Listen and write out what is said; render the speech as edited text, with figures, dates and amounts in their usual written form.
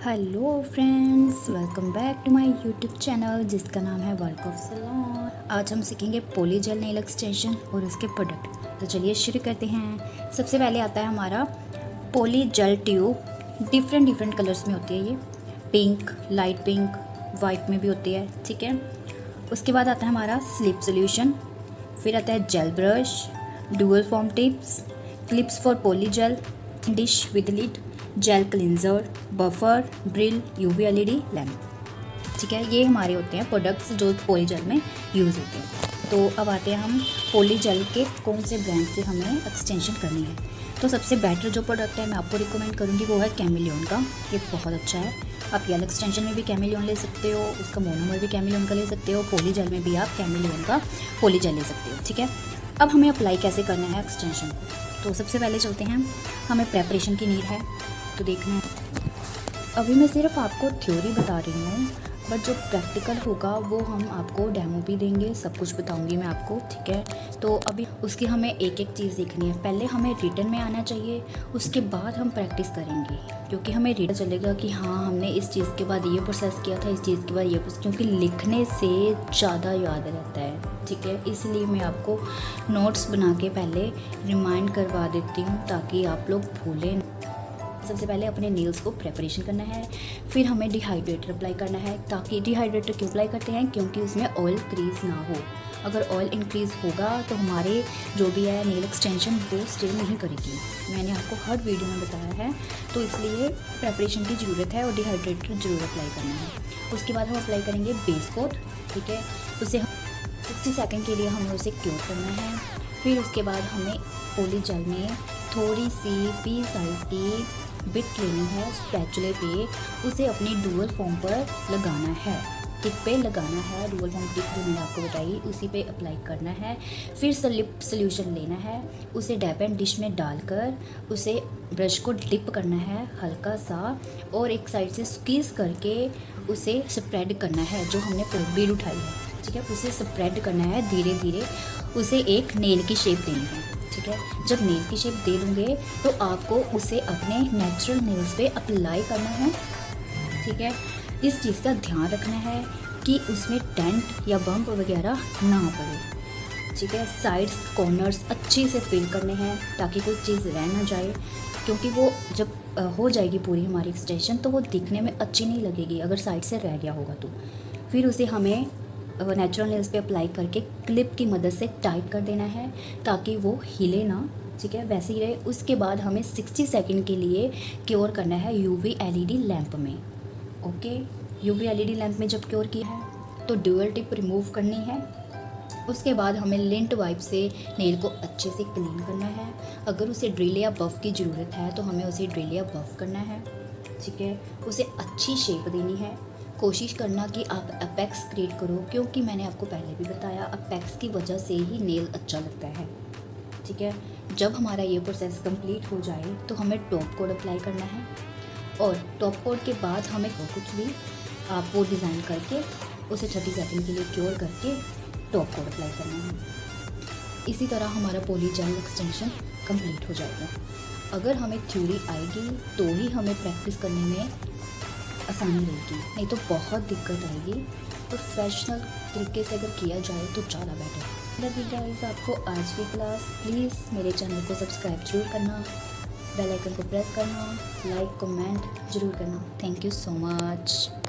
Hello friends, welcome back to my YouTube channel जिसका नाम है वर्क ऑफ सलोन। आज हम सीखेंगे पॉली जेल नेल एक्सटेंशन और उसके प्रोडक्ट। तो चलिए शुरू करते हैं। सबसे पहले आता है हमारा poly gel tube. Different colours में होती है ये, पिंक, लाइट पिंक, वाइट में भी होती है, ठीक है। उसके बाद आता है हमारा स्लिप सोल्यूशन। फिर आता है gel brush, dual form tips, clips for poly gel, dish with lid, gel cleanser, buffer, drill, UV LED lamp, ठीक है। ये हमारे होते हैं प्रोडक्ट्स जो पॉली जेल में यूज़ होते हैं। तो अब आते हैं हम पॉली जेल के कौन से ब्रांड से हमें एक्सटेंशन करनी है। तो सबसे बेटर जो प्रोडक्ट है मैं आपको रिकमेंड करूँगी वो है कैमिलियन का। ये बहुत अच्छा है। आप जेल एक्सटेंशन में भी कैमिलियन ले सकते हो, उसका मोनोमर भी कैमिलियन का ले सकते हो, पॉली जेल में भी आप कैमिलियन का पॉली जेल ले सकते हो, ठीक है। अब हमें अप्लाई कैसे करना है एक्सटेंशन को। तो सबसे पहले चलते हैं, हमें प्रेपरेशन की नीड है। तो देखना है, अभी मैं सिर्फ आपको थ्योरी बता रही हूँ, बट जो प्रैक्टिकल होगा वो हम आपको डेमो भी देंगे, सब कुछ बताऊँगी मैं आपको, ठीक है। तो अभी उसकी हमें एक एक चीज़ देखनी है। पहले हमें रिटन में आना चाहिए, उसके बाद हम प्रैक्टिस करेंगे, क्योंकि हमें रिटन चलेगा कि हाँ हमने इस चीज़ के बाद ये प्रोसेस किया था, इस चीज़ के बाद ये प्रोसेस, क्योंकि लिखने से ज़्यादा याद रहता है, ठीक है। इसलिए मैं आपको नोट्स बना के पहले रिमाइंड करवा देती हूँ ताकि आप लोग भूलें। सबसे पहले अपने नेल्स को प्रेपरेशन करना है, फिर हमें डिहाइड्रेटर अप्लाई करना है। ताकि डिहाइड्रेटर क्यों अप्लाई करते हैं, क्योंकि उसमें ऑयल क्रीज ना हो। अगर ऑयल इंक्रीज़ होगा तो हमारे जो भी है नेल एक्सटेंशन वो स्टे नहीं करेगी। मैंने आपको हर वीडियो में बताया है, तो इसलिए प्रेपरेशन की ज़रूरत है और डिहाइड्रेटर ज़रूर अप्लाई करना है। उसके बाद हम अप्लाई करेंगे बेस कोट, ठीक है। उसे 60 सेकेंड के लिए हमें उसे क्योर करना है। फिर उसके बाद हमें पॉली जेल में थोड़ी सी पी साइज़ की बिट लेनी है, स्पैचुले पे उसे अपनी डुअल फॉर्म पर लगाना है, टिप पे लगाना है। डुअल फॉर्म टिप जो मैंने आपको बताई उसी पे अप्लाई करना है। फिर स्लिप सोल्यूशन लेना है, उसे डैप एंड डिश में डालकर उसे ब्रश को डिप करना है हल्का सा, और एक साइड से स्क्वीज़ करके उसे स्प्रेड करना है। जो हमने बीड उठाई है, ठीक है, उसे स्प्रेड करना है धीरे धीरे, उसे एक नेल की शेप देनी है, ठीक है। जब नेल की शेप दे लूँगे तो आपको उसे अपने नेचुरल नेल्स पे अप्लाई करना है, ठीक है। इस चीज़ का ध्यान रखना है कि उसमें डेंट या बम्प वगैरह ना पड़े, ठीक है। साइड्स कॉर्नर्स अच्छे से फिल करने हैं ताकि कोई चीज़ रह ना जाए, क्योंकि वो जब हो जाएगी पूरी हमारी एक्सटेंशन तो वो दिखने में अच्छी नहीं लगेगी अगर साइड से रह गया होगा तो। फिर उसे हमें नेचुरल नेल्स पे अप्लाई करके क्लिप की मदद से टाइट कर देना है ताकि वो हिले ना, ठीक है, वैसे ही रहे। उसके बाद हमें 60 सेकंड के लिए क्योर करना है यूवी एलईडी लैंप में, ओके। यूवी एलईडी लैंप में जब क्योर किया है तो ड्यूअल टिप रिमूव करनी है। उसके बाद हमें लिंट वाइप से नेल को अच्छे से क्लीन करना है। अगर उसे ड्रिल या बफ़ की ज़रूरत है तो हमें उसे ड्रिल या बफ़ करना है, ठीक है। उसे अच्छी शेप देनी है। कोशिश करना कि आप अपेक्स क्रिएट करो, क्योंकि मैंने आपको पहले भी बताया अपेक्स की वजह से ही नेल अच्छा लगता है, ठीक है। जब हमारा ये प्रोसेस कंप्लीट हो जाए तो हमें टॉप कोट अप्लाई करना है, और टॉप कोट के बाद हमें कुछ भी आप वो डिज़ाइन करके उसे 30 सेकंड के लिए क्योर करके टॉप कोट अप्लाई करना है। इसी तरह हमारा पॉली जेल एक्सटेंशन कंप्लीट हो जाएगा। अगर हमें थ्योरी आएगी तो ही हमें प्रैक्टिस करने में आसानी रहेगी, नहीं तो बहुत दिक्कत आएगी। प्रोफेशनल तरीके से अगर किया जाए तो ज़्यादा बेटर। लगी गाइस आपको आज की क्लास, प्लीज़ मेरे चैनल को सब्सक्राइब जरूर करना, बेल आइकन को प्रेस करना, लाइक कमेंट जरूर करना। Thank you so much.